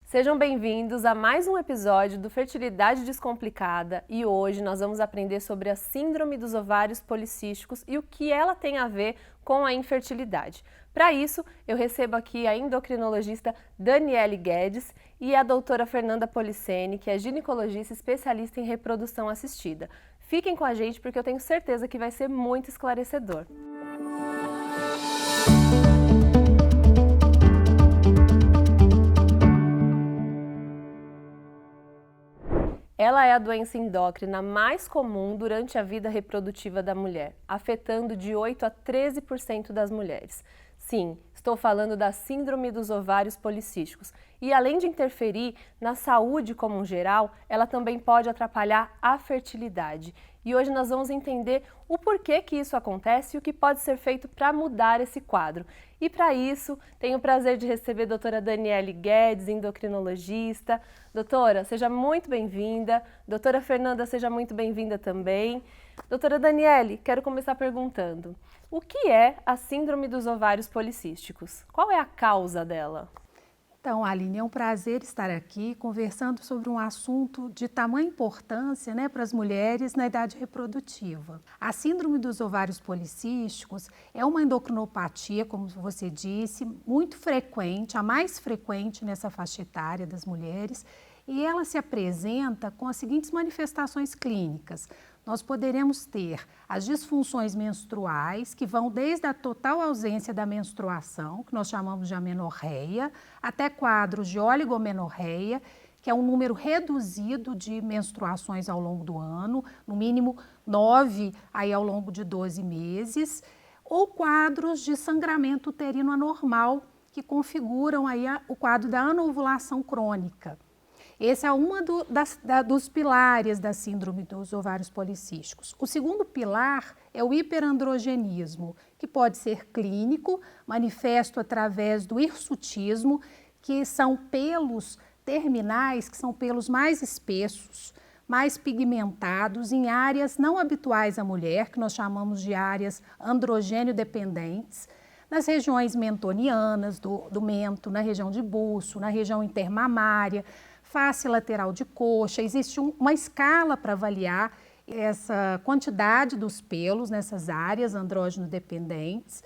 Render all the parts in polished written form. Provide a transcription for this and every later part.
Sejam bem-vindos a mais um episódio do Fertilidade Descomplicada e hoje nós vamos aprender sobre a síndrome dos ovários policísticos e o que ela tem a ver com a infertilidade. Para isso, eu recebo aqui a endocrinologista Daniele Guedes e a doutora Fernanda Policeni, que é ginecologista especialista em reprodução assistida. Fiquem com a gente porque eu tenho certeza que vai ser muito esclarecedor. Ela é a doença endócrina mais comum durante a vida reprodutiva da mulher, afetando de 8 a 13% das mulheres. Sim, estou falando da síndrome dos ovários policísticos. E além de interferir na saúde como um geral, ela também pode atrapalhar a fertilidade. E hoje nós vamos entender o porquê que isso acontece e o que pode ser feito para mudar esse quadro. E para isso, tenho o prazer de receber a doutora Daniele Guedes, endocrinologista. Doutora, seja muito bem-vinda. Doutora Fernanda, seja muito bem-vinda também. Doutora Daniele, quero começar perguntando: o que é a síndrome dos ovários policísticos? Qual é a causa dela? Então, Aline, é um prazer estar aqui conversando sobre um assunto de tamanha importância, para as mulheres na idade reprodutiva. A síndrome dos ovários policísticos é uma endocrinopatia, como você disse, muito frequente, a mais frequente nessa faixa etária das mulheres, e ela se apresenta com as seguintes manifestações clínicas. Nós poderemos ter as disfunções menstruais, que vão desde a total ausência da menstruação, que nós chamamos de amenorreia, até quadros de oligomenorreia, que é um número reduzido de menstruações ao longo do ano, no mínimo 9 aí ao longo de 12 meses, ou quadros de sangramento uterino anormal, que configuram aí o quadro da anovulação crônica. Esse é um dos pilares da síndrome dos ovários policísticos. O segundo pilar é o hiperandrogenismo, que pode ser clínico, manifesto através do hirsutismo, que são pelos terminais, que são pelos mais espessos, mais pigmentados em áreas não habituais à mulher, que nós chamamos de áreas androgênio dependentes, nas regiões mentonianas do mento, na região de buço, na região intermamária, face lateral de coxa. Existe uma escala para avaliar essa quantidade dos pelos nessas áreas andrógeno dependentes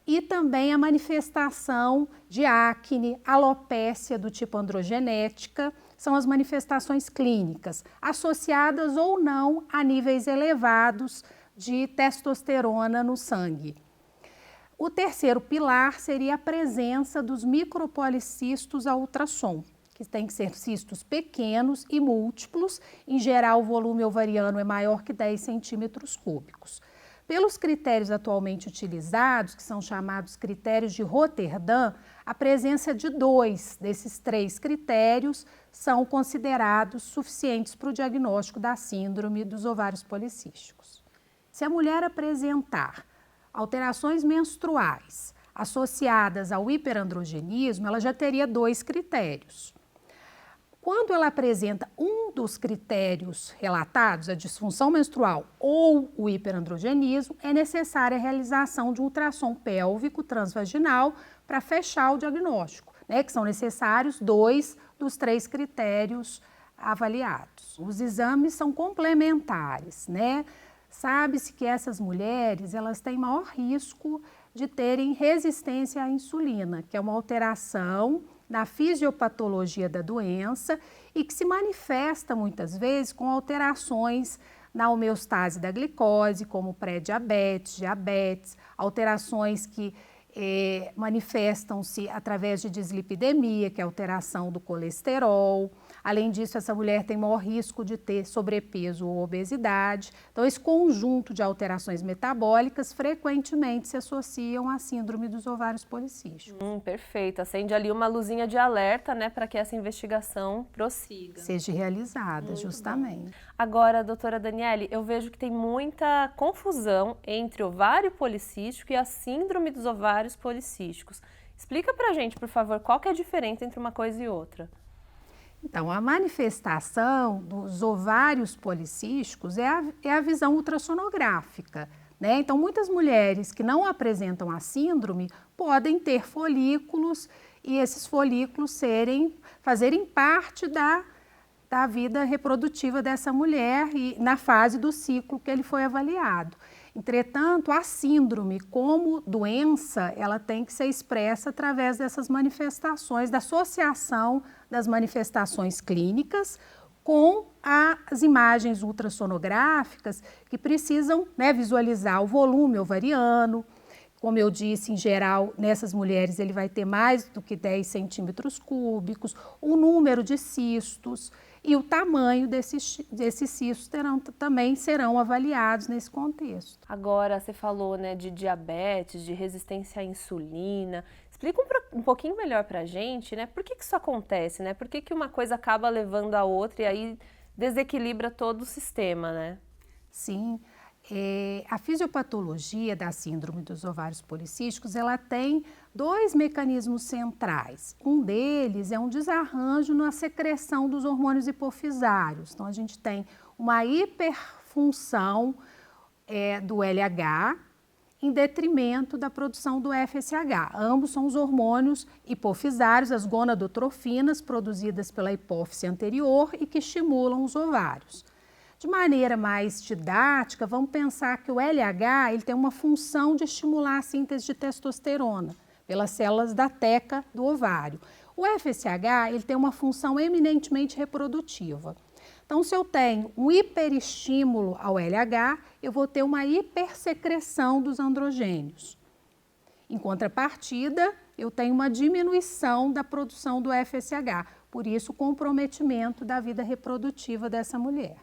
e também a manifestação de acne, alopécia do tipo androgenética, são as manifestações clínicas associadas ou não a níveis elevados de testosterona no sangue. O terceiro pilar seria a presença dos micropolicistos a ultrassom, que tem que ser cistos pequenos e múltiplos. Em geral, o volume ovariano é maior que 10 centímetros cúbicos. Pelos critérios atualmente utilizados, que são chamados critérios de Roterdã, a presença de 2 desses 3 critérios são considerados suficientes para o diagnóstico da síndrome dos ovários policísticos. Se a mulher apresentar alterações menstruais associadas ao hiperandrogenismo, ela já teria 2 critérios. Quando ela apresenta um dos critérios relatados, a disfunção menstrual ou o hiperandrogenismo, é necessária a realização de um ultrassom pélvico transvaginal para fechar o diagnóstico, que são necessários 2 dos 3 critérios avaliados. Os exames são complementares, Sabe-se que essas mulheres, elas têm maior risco de terem resistência à insulina, que é uma alteração na fisiopatologia da doença e que se manifesta muitas vezes com alterações na homeostase da glicose, como pré-diabetes, diabetes, alterações que manifestam-se através de dislipidemia, que é a alteração do colesterol. Além disso, essa mulher tem maior risco de ter sobrepeso ou obesidade. Então, esse conjunto de alterações metabólicas frequentemente se associam à síndrome dos ovários policísticos. Perfeito. Acende ali uma luzinha de alerta, para que essa investigação prossiga. Seja realizada, muito justamente. Bom. Agora, doutora Daniele, eu vejo que tem muita confusão entre ovário policístico e a síndrome dos ovários policísticos. Explica pra gente, por favor, qual que é a diferença entre uma coisa e outra? Então, a manifestação dos ovários policísticos é a visão ultrassonográfica, Então, muitas mulheres que não apresentam a síndrome podem ter folículos e esses folículos fazerem parte da vida reprodutiva dessa mulher e na fase do ciclo que ele foi avaliado. Entretanto, a síndrome como doença, ela tem que ser expressa através dessas manifestações, da associação das manifestações clínicas com as imagens ultrassonográficas que precisam, né, visualizar o volume ovariano. Como eu disse, em geral, nessas mulheres ele vai ter mais do que 10 centímetros cúbicos, o número de cistos e o tamanho desses cistos também serão avaliados nesse contexto. Agora, você falou, né, de diabetes, de resistência à insulina. Explica um pouquinho melhor pra gente, né, por que isso acontece, né? Por que uma coisa acaba levando a outra e aí desequilibra todo o sistema, né? Sim. A fisiopatologia da síndrome dos ovários policísticos, ela tem dois mecanismos centrais. Um deles é um desarranjo na secreção dos hormônios hipofisários. Então, a gente tem uma hiperfunção do LH em detrimento da produção do FSH. Ambos são os hormônios hipofisários, as gonadotrofinas produzidas pela hipófise anterior e que estimulam os ovários. De maneira mais didática, vamos pensar que o LH ele tem uma função de estimular a síntese de testosterona pelas células da teca do ovário. O FSH ele tem uma função eminentemente reprodutiva. Então, se eu tenho um hiperestímulo ao LH, eu vou ter uma hipersecreção dos androgênios. Em contrapartida, eu tenho uma diminuição da produção do FSH, por isso o comprometimento da vida reprodutiva dessa mulher.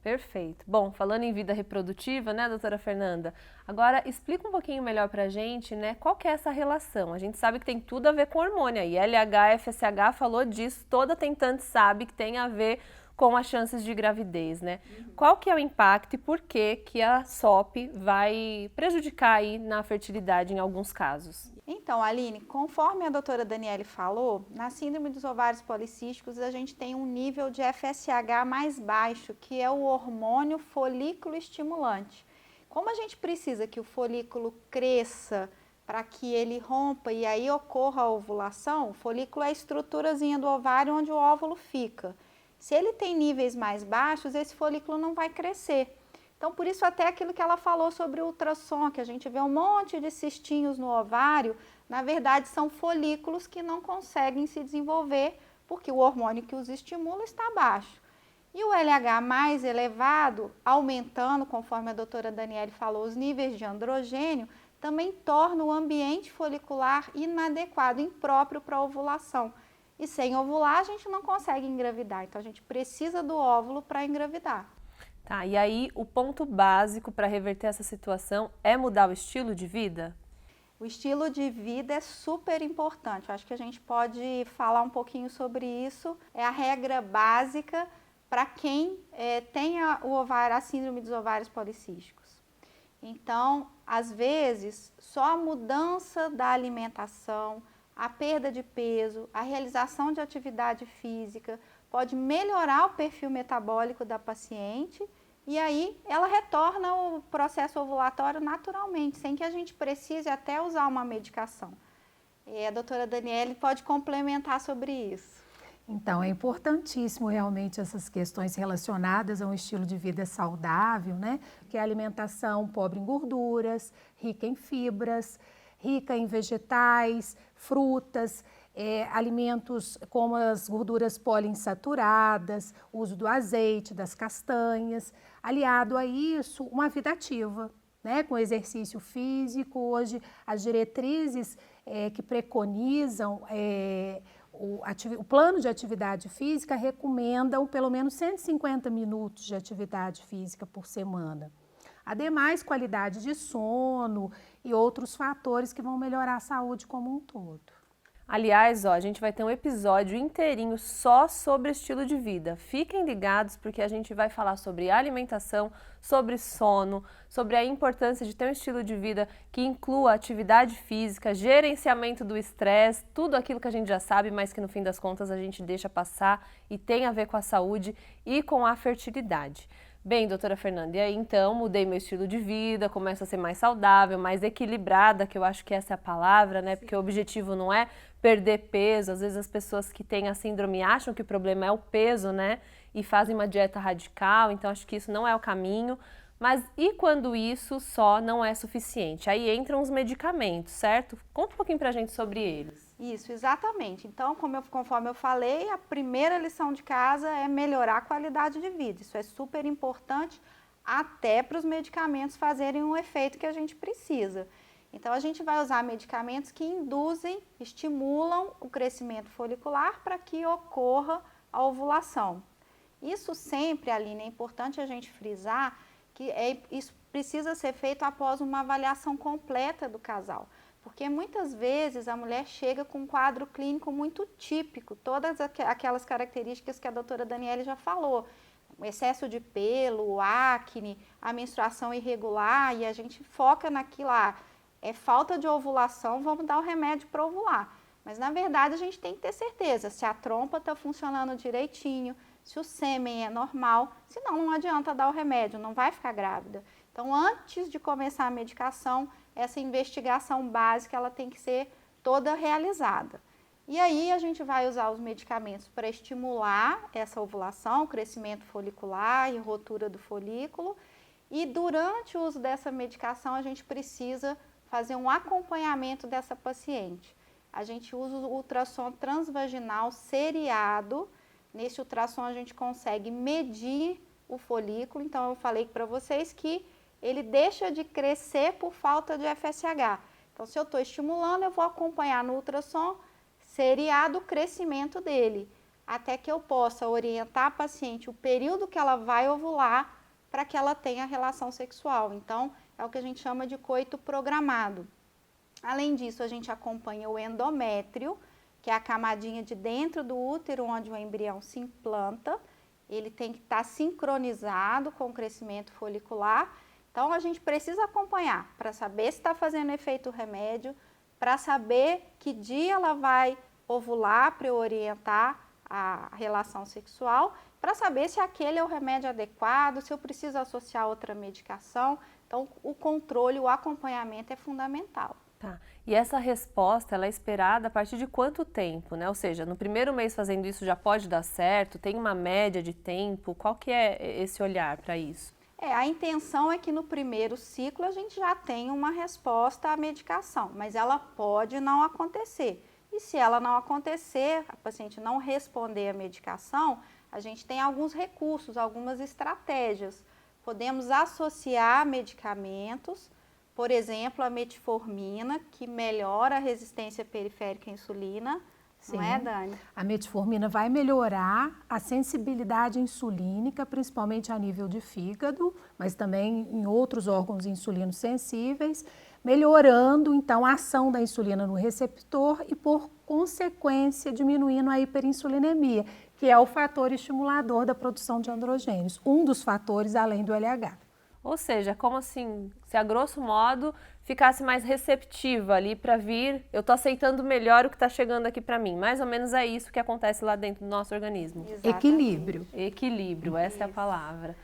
Perfeito. Bom, falando em vida reprodutiva, né, doutora Fernanda? Agora, explica um pouquinho melhor pra gente, né, qual que é essa relação? A gente sabe que tem tudo a ver com hormônio aí. LH, FSH falou disso, toda tentante sabe que tem a ver com as chances de gravidez, né? Qual que é o impacto e por que que a SOP vai prejudicar aí na fertilidade em alguns casos? Então, Aline, conforme a doutora Daniele falou, na síndrome dos ovários policísticos a gente tem um nível de FSH mais baixo, que é o hormônio folículo estimulante. Como a gente precisa que o folículo cresça para que ele rompa e aí ocorra a ovulação, o folículo é a estruturazinha do ovário onde o óvulo fica. Se ele tem níveis mais baixos, esse folículo não vai crescer. Então, por isso até aquilo que ela falou sobre o ultrassom, que a gente vê um monte de cistinhos no ovário, na verdade são folículos que não conseguem se desenvolver porque o hormônio que os estimula está baixo. E o LH mais elevado, aumentando, conforme a doutora Daniele falou, os níveis de androgênio, também torna o ambiente folicular inadequado, impróprio para a ovulação. E sem ovular a gente não consegue engravidar, então a gente precisa do óvulo para engravidar. Tá, e aí o ponto básico para reverter essa situação é mudar o estilo de vida? O estilo de vida é super importante, eu acho que a gente pode falar um pouquinho sobre isso. É a regra básica para quem tem a síndrome dos ovários policísticos. Então, às vezes, só a mudança da alimentação, a perda de peso, a realização de atividade física pode melhorar o perfil metabólico da paciente e aí ela retorna o processo ovulatório naturalmente, sem que a gente precise até usar uma medicação. E a doutora Daniele pode complementar sobre isso. Então, é importantíssimo realmente essas questões relacionadas a um estilo de vida saudável, né? Que é a alimentação pobre em gorduras, rica em fibras, rica em vegetais, frutas, alimentos como as gorduras poliinsaturadas, uso do azeite, das castanhas, aliado a isso, uma vida ativa, né, com exercício físico. Hoje, as diretrizes que preconizam o plano de atividade física recomendam pelo menos 150 minutos de atividade física por semana. Ademais, qualidade de sono e outros fatores que vão melhorar a saúde como um todo. Aliás, a gente vai ter um episódio inteirinho só sobre estilo de vida. Fiquem ligados porque a gente vai falar sobre alimentação, sobre sono, sobre a importância de ter um estilo de vida que inclua atividade física, gerenciamento do estresse, tudo aquilo que a gente já sabe, mas que no fim das contas a gente deixa passar e tem a ver com a saúde e com a fertilidade. Bem, doutora Fernanda, e aí então mudei meu estilo de vida, começo a ser mais saudável, mais equilibrada, que eu acho que essa é a palavra, né? Porque o objetivo não é perder peso. Às vezes as pessoas que têm a síndrome acham que o problema é o peso, né? E fazem uma dieta radical, então acho que isso não é o caminho. Mas e quando isso só não é suficiente? Aí entram os medicamentos, certo? Conta um pouquinho pra gente sobre eles. Isso, exatamente. Então, conforme eu falei, a primeira lição de casa é melhorar a qualidade de vida. Isso é super importante até para os medicamentos fazerem o efeito que a gente precisa. Então, a gente vai usar medicamentos que induzem, estimulam o crescimento folicular para que ocorra a ovulação. Isso sempre, Aline, é importante a gente frisar que isso precisa ser feito após uma avaliação completa do casal. Porque muitas vezes a mulher chega com um quadro clínico muito típico, todas aquelas características que a doutora Daniele já falou. O excesso de pelo, o acne, a menstruação irregular, e a gente foca naquilo lá. É falta de ovulação, vamos dar o remédio para ovular. Mas na verdade a gente tem que ter certeza se a trompa está funcionando direitinho, se o sêmen é normal, senão não adianta dar o remédio, não vai ficar grávida. Então, antes de começar a medicação, essa investigação básica ela tem que ser toda realizada. E aí a gente vai usar os medicamentos para estimular essa ovulação, crescimento folicular e rotura do folículo. E durante o uso dessa medicação, a gente precisa fazer um acompanhamento dessa paciente. A gente usa o ultrassom transvaginal seriado. Nesse ultrassom a gente consegue medir o folículo, então eu falei para vocês que ele deixa de crescer por falta de FSH. Então, se eu estou estimulando, eu vou acompanhar no ultrassom seriado o crescimento dele, até que eu possa orientar a paciente o período que ela vai ovular para que ela tenha relação sexual. Então, é o que a gente chama de coito programado. Além disso, a gente acompanha o endométrio, que é a camadinha de dentro do útero onde o embrião se implanta. Ele tem que estar sincronizado com o crescimento folicular. Então, a gente precisa acompanhar para saber se está fazendo efeito remédio, para saber que dia ela vai ovular para eu orientar a relação sexual, para saber se aquele é o remédio adequado, se eu preciso associar outra medicação. Então, o controle, o acompanhamento é fundamental. Tá. E essa resposta, ela é esperada a partir de quanto tempo, né? Ou seja, no primeiro mês fazendo isso já pode dar certo? Tem uma média de tempo? Qual que é esse olhar para isso? A intenção é que no primeiro ciclo a gente já tenha uma resposta à medicação, mas ela pode não acontecer. E se ela não acontecer, a paciente não responder à medicação, a gente tem alguns recursos, algumas estratégias. Podemos associar medicamentos, por exemplo, a metformina, que melhora a resistência periférica à insulina. Sim. Não é, Dani? A metformina vai melhorar a sensibilidade insulínica, principalmente a nível de fígado, mas também em outros órgãos insulinos sensíveis, melhorando então a ação da insulina no receptor e, por consequência, diminuindo a hiperinsulinemia, que é o fator estimulador da produção de androgênios, um dos fatores além do LH. Ou seja, como assim, se a grosso modo ficasse mais receptiva ali para vir, eu tô aceitando melhor o que está chegando aqui para mim. Mais ou menos é isso que acontece lá dentro do nosso organismo. Exatamente. Equilíbrio. Equilíbrio, essa é a palavra.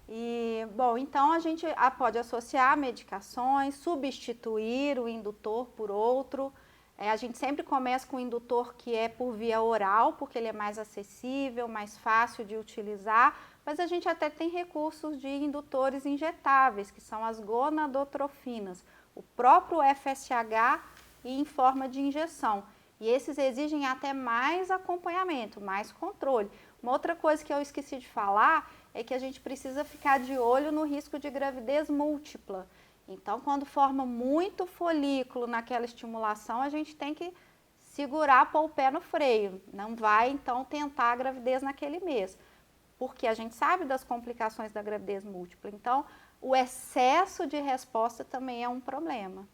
E, bom, então a gente pode associar medicações, substituir o indutor por outro. A gente sempre começa com o indutor que é por via oral, porque ele é mais acessível, mais fácil de utilizar, mas a gente até tem recursos de indutores injetáveis, que são as gonadotrofinas, o próprio FSH e em forma de injeção. E esses exigem até mais acompanhamento, mais controle. Uma outra coisa que eu esqueci de falar é que a gente precisa ficar de olho no risco de gravidez múltipla. Então, quando forma muito folículo naquela estimulação, a gente tem que segurar, pôr o pé no freio. Não vai, então, tentar a gravidez naquele mês, porque a gente sabe das complicações da gravidez múltipla. Então, o excesso de resposta também é um problema.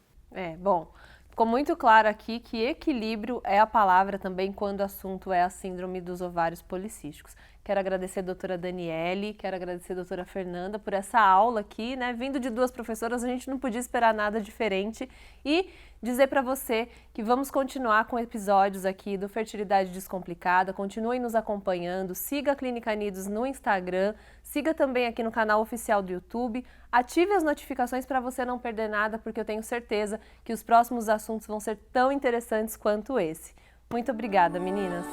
Bom, ficou muito claro aqui que equilíbrio é a palavra também quando o assunto é a síndrome dos ovários policísticos. Quero agradecer a doutora Daniele, quero agradecer a doutora Fernanda por essa aula aqui, né? Vindo de duas professoras, a gente não podia esperar nada diferente e dizer para você que vamos continuar com episódios aqui do Fertilidade Descomplicada. Continuem nos acompanhando, siga a Clínica Nidos no Instagram, siga também aqui no canal oficial do YouTube, ative as notificações para você não perder nada, porque eu tenho certeza que os próximos assuntos vão ser tão interessantes quanto esse. Muito obrigada, meninas!